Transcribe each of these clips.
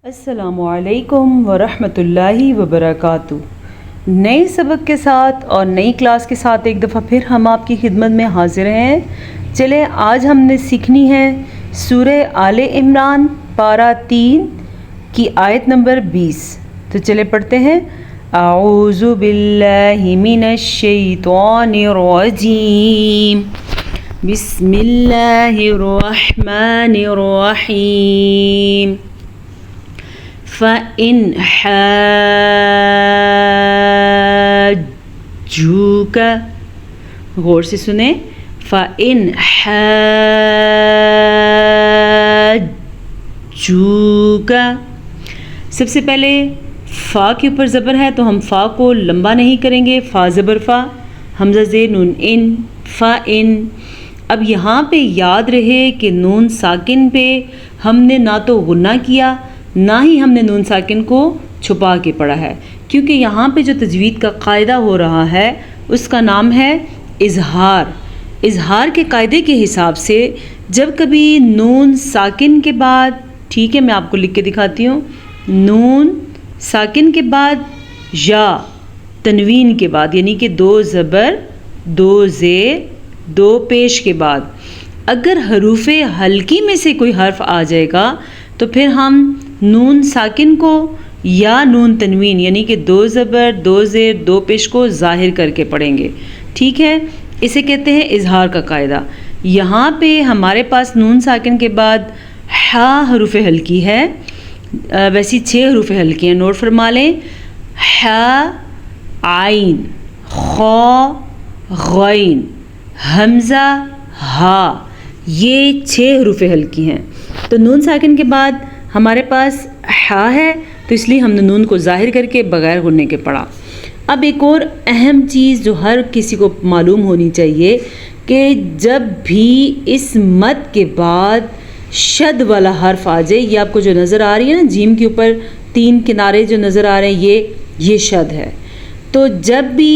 السلام علیکم ورحمۃ اللہ وبرکاتہ۔ نئے سبق کے ساتھ اور نئی کلاس کے ساتھ ایک دفعہ پھر ہم آپ کی خدمت میں حاضر ہیں۔ چلیں آج ہم نے سیکھنی ہے سورہ آل عمران پارہ 3 کی آیت نمبر 20۔ تو چلے پڑھتے ہیں۔ اعوذ باللہ من الشیطان الرجیم، بسم اللہ الرحمن الرحیم۔ فَإِنْ حَاجُّوكَ، غور سے سنیں، فَإِنْ حَاجُّوكَ۔ سب سے پہلے فا کے اوپر زبر ہے تو ہم فا کو لمبا نہیں کریں گے، فا زبر فا، حمزہ زیر نون ان، فا ان۔ اب یہاں پہ یاد رہے کہ نون ساکن پہ ہم نے نہ تو غنہ کیا نہ ہی ہم نے نون ساکن کو چھپا کے پڑھا ہے، کیونکہ یہاں پہ جو تجوید کا قاعدہ ہو رہا ہے اس کا نام ہے اظہار۔ اظہار کے قاعدے کے حساب سے جب کبھی نون ساکن کے بعد، ٹھیک ہے میں آپ کو لکھ کے دکھاتی ہوں، نون ساکن کے بعد یا تنوین کے بعد، یعنی کہ 2 زبر 2 زیر 2 پیش کے بعد اگر حروف حلقی میں سے کوئی حرف آ جائے گا تو پھر ہم نون ساکن کو یا نون تنوین یعنی کہ 2 زبر 2 زیر 2 پیش کو ظاہر کر کے پڑھیں گے، ٹھیک ہے۔ اسے کہتے ہیں اظہار کا قاعدہ۔ یہاں پہ ہمارے پاس نون ساکن کے بعد حا حروف حلقی ہے، ویسی 6 حروف حلقی ہیں، نوٹ فرما لیں، حا عین خا غین حمزہ ہا، یہ 6 حروف حلقی ہیں۔ تو نون ساکن کے بعد ہمارے پاس حا ہے تو اس لیے ہم نے نون کو ظاہر کر کے بغیر غننے کے پڑھا۔ اب ایک اور اہم چیز جو ہر کسی کو معلوم ہونی چاہیے کہ جب بھی اس مد کے بعد شد والا حرف آ جائے، یہ آپ کو جو نظر آ رہی ہے نا جیم کے اوپر 3 کنارے جو نظر آ رہے ہیں، یہ شد ہے۔ تو جب بھی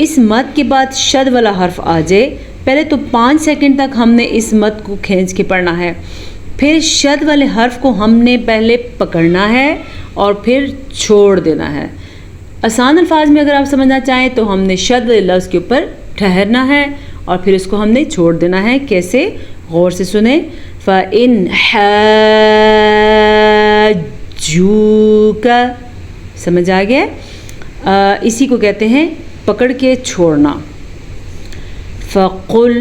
اس مد کے بعد شد والا حرف آ جائے، پہلے تو 5 سیکنڈ تک ہم نے اس مد کو کھینچ کے پڑھنا ہے، پھر شد والے حرف کو ہم نے پہلے پکڑنا ہے اور پھر چھوڑ دینا ہے۔ آسان الفاظ میں اگر آپ سمجھنا چاہیں تو ہم نے شد والے لفظ کے اوپر ٹھہرنا ہے اور پھر اس کو ہم نے چھوڑ دینا ہے۔ کیسے؟ غور سے سنیں، فَإِنْ حَاجُّوكَ، سمجھ آ گیا؟ اسی کو کہتے ہیں پکڑ کے چھوڑنا۔ فَقُلْ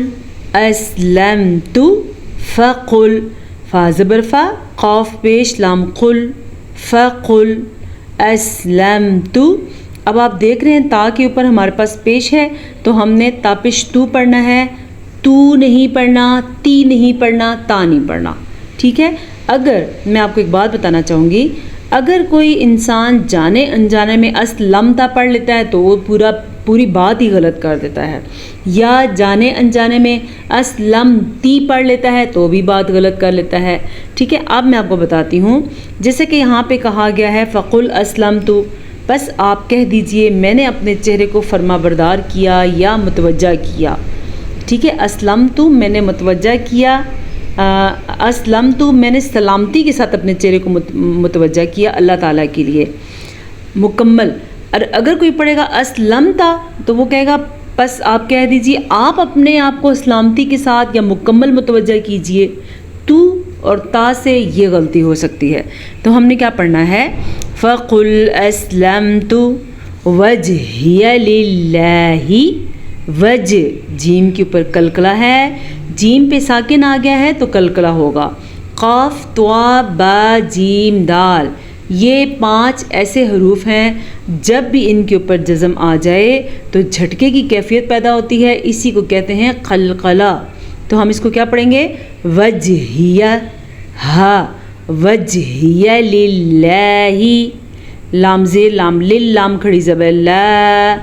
أَسْلَمْتُ، فَقُلْ، فا زبر فا، قاف پیش لام قل، فَقُلْ أَسْلَمْتُ۔ اب آپ دیکھ رہے ہیں تا کے اوپر ہمارے پاس پیش ہے تو ہم نے تاپش تو پڑھنا ہے، تو نہیں پڑھنا، تی نہیں پڑھنا، تا نہیں پڑھنا، ٹھیک ہے۔ اگر میں آپ کو ایک بات بتانا چاہوں گی، اگر کوئی انسان جانے انجانے میں اسلمتا پڑھ لیتا ہے تو وہ پوری بات ہی غلط کر دیتا ہے، یا جانے انجانے میں اسلمتی پڑھ لیتا ہے تو بھی بات غلط کر لیتا ہے، ٹھیک ہے۔ اب میں آپ کو بتاتی ہوں، جیسے کہ یہاں پہ کہا گیا ہے فَقُلْ أَسْلَمْتُ، بس آپ کہہ دیجئے میں نے اپنے چہرے کو فرما بردار کیا یا متوجہ کیا، ٹھیک ہے۔ اسلمتو میں نے متوجہ کیا، اسلمتو میں نے سلامتی کے ساتھ اپنے چہرے کو متوجہ کیا اللہ تعالیٰ کے لیے، مکمل۔ اگر کوئی پڑھے گا اسلمتا تو وہ کہے گا بس آپ کہہ دیجئے آپ اپنے آپ کو سلامتی کے ساتھ یا مکمل متوجہ کیجئے، تو اور تا سے یہ غلطی ہو سکتی ہے۔ تو ہم نے کیا پڑھنا ہے؟ فَقُلْ أَسْلَمْتُ وَجْهِيَ لِلَّهِ، وجہ جیم کے اوپر کلکلا ہے، جیم پہ ساکن آ گیا ہے تو کلکلا ہوگا، قاف طا با جیم دال، یہ 5 ایسے حروف ہیں جب بھی ان کے اوپر جزم آ جائے تو جھٹکے کی کیفیت پیدا ہوتی ہے، اسی کو کہتے ہیں قلقلہ۔ تو ہم اس کو کیا پڑھیں گے؟ وجہیہ ہا، وجہیہ للہ، لام زیر لام لل لام کھڑی زبر لا،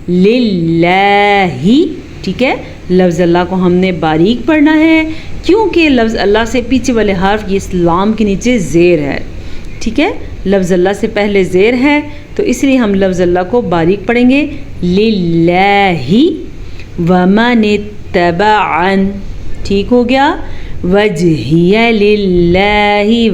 للہ، ٹھیک ہے۔ لفظ اللہ کو ہم نے باریک پڑھنا ہے کیونکہ لفظ اللہ سے پیچھے والے حرف یہ لام کے نیچے زیر ہے، ٹھیک ہے۔ لفظ اللہ سے پہلے زیر ہے تو اس لیے ہم لفظ اللہ کو باریک پڑھیں گے، للہ ومن اتبعن، ٹھیک ہو گیا، وجہیہ للہ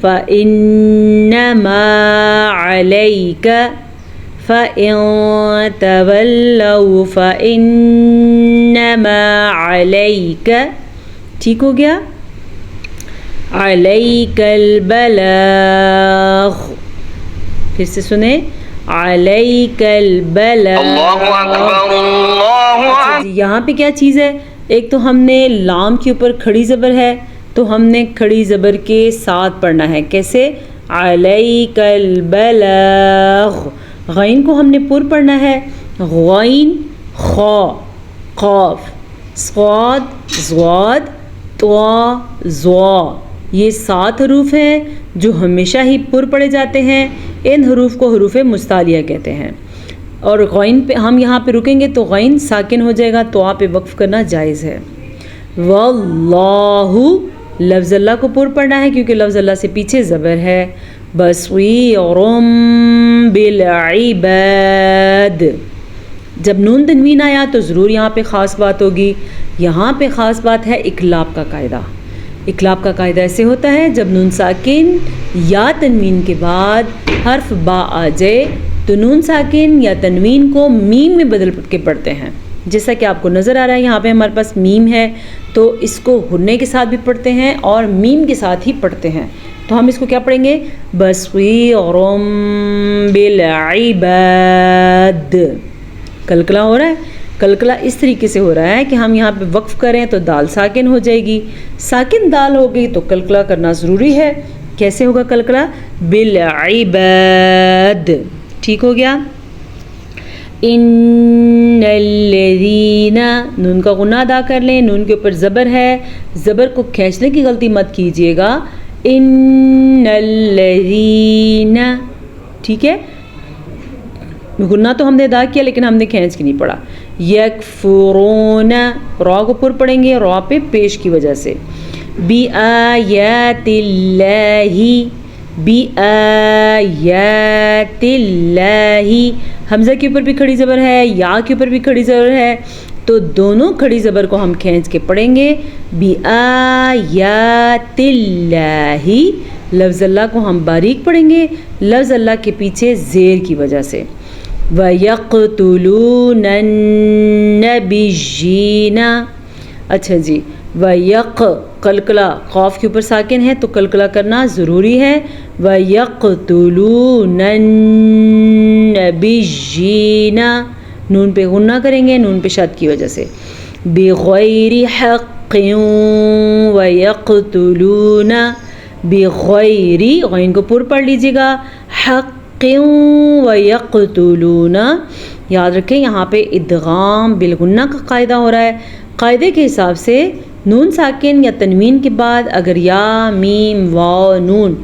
فَإِنَّمَا عَلَيْكَ فَإِن تَوَلَّوْا فَإِنَّمَا عَلَيْكَ. ٹھیک ہو گیا. عَلَيْكَ الْبَلَاغُ. پھر سے سنیں. عَلَيْكَ الْبَلَاغُ. اللہ اکبر اللہ اکبر. یہاں پہ کیا چیز ہے؟ ایک تو ہم نے لام کے اوپر کھڑی زبر ہے تو ہم نے کھڑی زبر کے ساتھ پڑھنا ہے. کیسے؟ علیک البلاغ. غین کو ہم نے پر پڑھنا ہے. غین خا قاف صاد ضاد طا ضا. یہ 7 حروف ہیں جو ہمیشہ ہی پر پڑھے جاتے ہیں. ان حروف کو حروف مستعلیہ کہتے ہیں. اور غین پہ ہم یہاں پہ رکیں گے تو غین ساکن ہو جائے گا تو آپ پہ وقف کرنا جائز ہے. واللہ لفظ اللہ کو پر پڑھنا ہے کیونکہ لفظ اللہ سے پیچھے زبر ہے. بصیر بالعباد. جب نون تنوین آیا تو ضرور یہاں پہ خاص بات ہوگی. یہاں پہ خاص بات ہے اقلاب کا قاعدہ. اقلاب کا قاعدہ ایسے ہوتا ہے جب نون ساکن یا تنوین کے بعد حرف با آ جائے تو نون ساکن یا تنوین کو میم میں بدل کے پڑھتے ہیں. جیسا کہ آپ کو نظر آ رہا ہے یہاں پہ ہمارے پاس میم ہے تو اس کو غنّے کے ساتھ بھی پڑھتے ہیں اور میم کے ساتھ ہی پڑھتے ہیں. تو ہم اس کو کیا پڑھیں گے؟ بصیر بالعباد. کلکلا ہو رہا ہے. کلکلا اس طریقے سے ہو رہا ہے کہ ہم یہاں پہ وقف کریں تو دال ساکن ہو جائے گی. ساکن دال ہو گئی تو کلکلا کرنا ضروری ہے. کیسے ہوگا کلکلا؟ بالعباد. ٹھیک ہو گیا. ان الذین. نون کا غنہ ادا کر لیں. نون کے اوپر زبر ہے. زبر کو کھینچنے کی غلطی مت کیجیے گا. ان الذین. ٹھیک ہے. غنہ تو ہم نے ادا کیا لیکن ہم نے کھینچ کے نہیں پڑھا. یکفرون. را کو پر پڑھیں گے را پہ پیش کی وجہ سے. بآیات اللہ. بآیات اللہ. حمزہ کے اوپر بھی کھڑی زبر ہے. یا کے اوپر بھی کھڑی زبر ہے تو دونوں کھڑی زبر کو ہم کھینچ کے پڑھیں گے. بآیات اللہ. لفظ اللہ کو ہم باریک پڑھیں گے لفظ اللہ کے پیچھے زیر کی وجہ سے. وَيَقْتُلُونَ النَّبِيِّينَ. اچھا جی. وَيَقْ کلکلا قاف کے اوپر ساکن ہے تو کلکلا کرنا ضروری ہے. وَيَقْتُلُونَ النَّبِيِّينَ. نون پہ غنہ کریں گے نون پہ شد کی وجہ سے. بِغَيْرِ حَقٍّ وَيَقْتُلُونَ. بِغَيْرِ غین کو پر پڑھ لیجیے گا. حَقٍّ وَيَقْتُلُونَ. یاد رکھیں یہاں پہ ادغام بالغنہ کا قاعدہ ہو رہا ہے. قاعدے کے حساب سے نون ساکن یا تنوین کے بعد اگر یا میم واو نون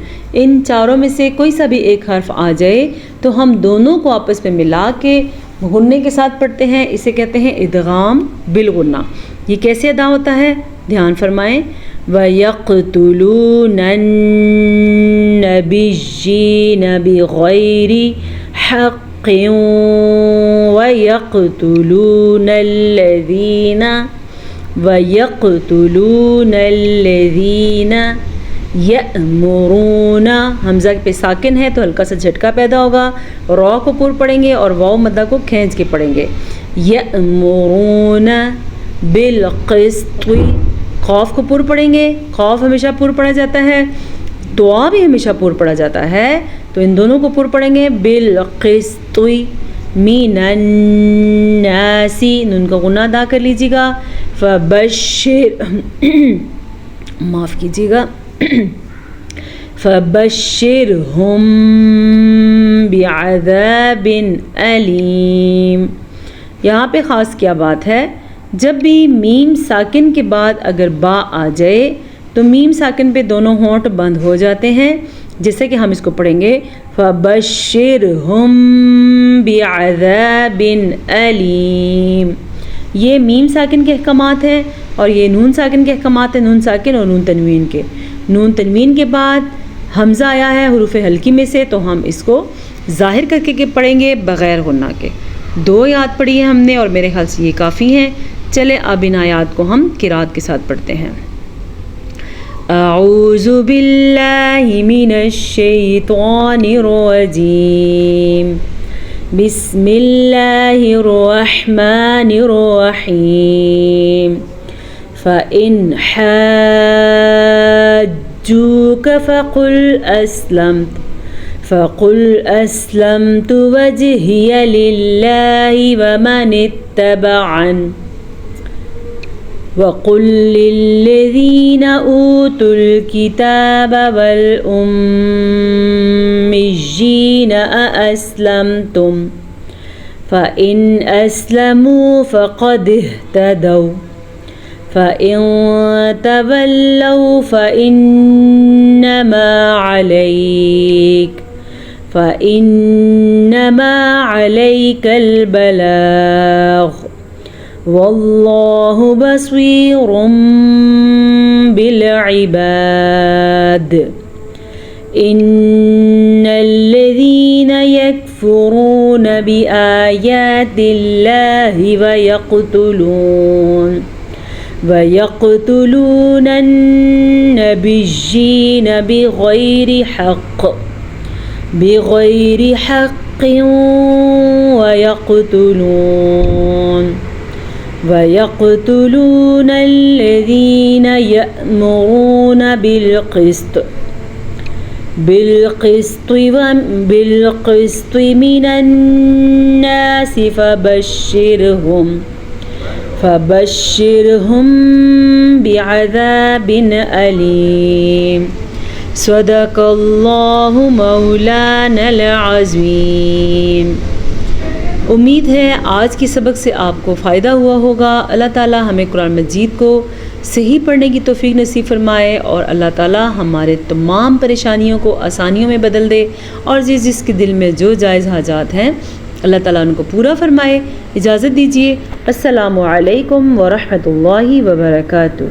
ان چاروں میں سے کوئی سا بھی ایک حرف آ جائے تو ہم دونوں کو آپس میں ملا کے غنّے کے ساتھ پڑھتے ہیں. اسے کہتے ہیں ادغام بالغنہ. یہ کیسے ادا ہوتا ہے دھیان فرمائیں. وَيَقْتُلُونَ النَّبِيِّينَ بِغَيْرِ حَقٍّ وَيَقْتُلُونَ الَّذِينَ یأمرون. حمزہ پہ ساکن ہے تو ہلکا سا جھٹکا پیدا ہوگا. را کو پر پڑھیں گے اور واو مدہ کو کھینچ کے پڑھیں گے. یأمرون بالقسط. قاف کو پر پڑھیں گے. قاف ہمیشہ پر پڑھا جاتا ہے. دعا بھی ہمیشہ پر پڑھا جاتا ہے تو ان دونوں کو پر پڑھیں گے. بالقسط من الناس. نون کا غنہ ادا کر لیجیے گا. فبشر معاف کیجیے گا. فبشرهم بعذاب علیم. یہاں پہ خاص کیا بات ہے جب بھی میم ساکن کے بعد اگر با آ جائے تو میم ساکن پہ دونوں ہونٹ بند ہو جاتے ہیں. جیسے کہ ہم اس کو پڑھیں گے فبشرهم بعذاب علیم. یہ میم ساکن کے احکامات ہیں اور یہ نون ساکن کے احکامات ہیں. نون ساکن اور نون تنوین کے. نون تنوین کے بعد حمزہ آیا ہے حروف ہلکی میں سے تو ہم اس کو ظاہر کر کے پڑھیں گے بغیر غنہ کے. 2 آیات پڑھی ہے ہم نے اور میرے خیال سے یہ کافی ہیں. چلے اب ان آیات کو ہم قرات کے ساتھ پڑھتے ہیں. أعوذ بالله من الشيطان الرجيم بسم الله الرحمن الرحيم فإن حاجوك فقل أسلمت وجهي لله ومن اتبعن وقل للذين أوتوا الكتاب والأميين أأسلمتم فإن أسلموا فقد اهتدوا فإن تولوا فإنما عليك البلاغ والله بصير بالعباد إن الذين يكفرون بآيات الله ويقتلون النبيين بغير حق ويقتلون الذين يأمرون بالقسط من الناس فبشرهم بعذاب أليم صدق اللہ مولانا العظیم۔ امید ہے آج کے سبق سے آپ کو فائدہ ہوا ہوگا۔ اللہ تعالی ہمیں قرآن مجید کو صحیح پڑھنے کی توفیق نصیب فرمائے اور اللہ تعالی ہمارے تمام پریشانیوں کو آسانیوں میں بدل دے اور جس کے دل میں جو جائز حاجات ہیں اللہ تعالیٰ ان کو پورا فرمائے۔ اجازت دیجیے، السلام علیکم ورحمۃ اللہ وبرکاتہ۔